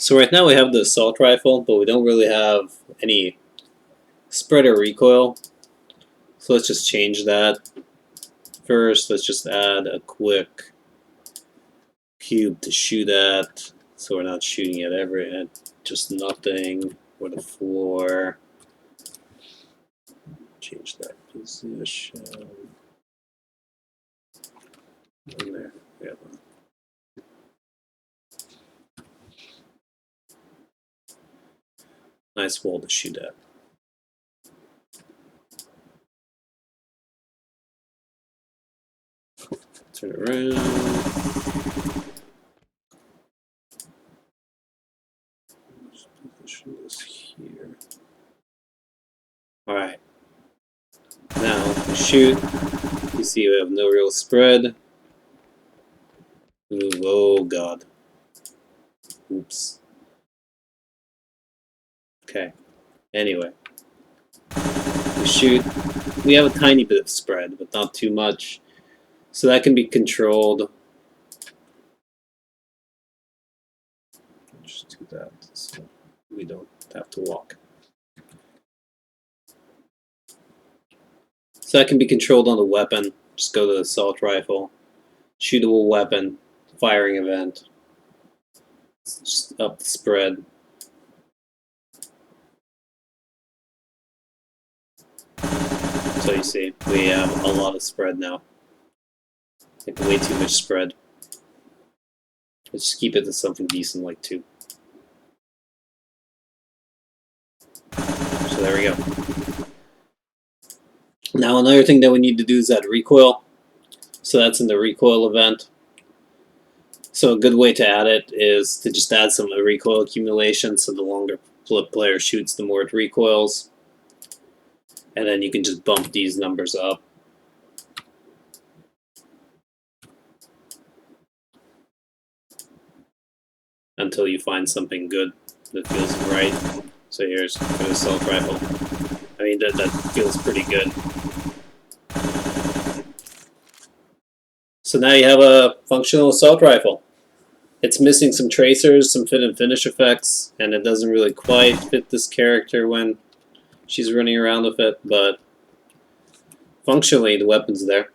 So right now we have the assault rifle, but we don't really have any spread or recoil. So let's just change that. First, let's just add a quick cube to shoot at, so we're not shooting at just nothing, or the floor. Change that position. In there. Yeah. Nice wall to shoot at. Turn it around. Just position this here. Alright. Now, we shoot. You see we have no real spread. Ooh, oh god. Oops. Okay. Anyway. We shoot. We have a tiny bit of spread, but not too much. So that can be controlled. Just do that so we don't have to walk. So that can be controlled on the weapon. Just go to the assault rifle. Shootable weapon. Firing event. Just up the spread. So you see, we have a lot of spread now. Like way too much spread. Let's just keep it to something decent like 2. So there we go. Now another thing that we need to do is add recoil. So that's in the recoil event. So a good way to add it is to just add some recoil accumulation, so the longer player shoots, the more it recoils. And then you can just bump these numbers up. Until you find something good that feels right. So here's the assault rifle. I mean, that feels pretty good. So now you have a functional assault rifle. It's missing some tracers, some fit and finish effects, and it doesn't really quite fit this character when she's running around with it, but functionally the weapon's there.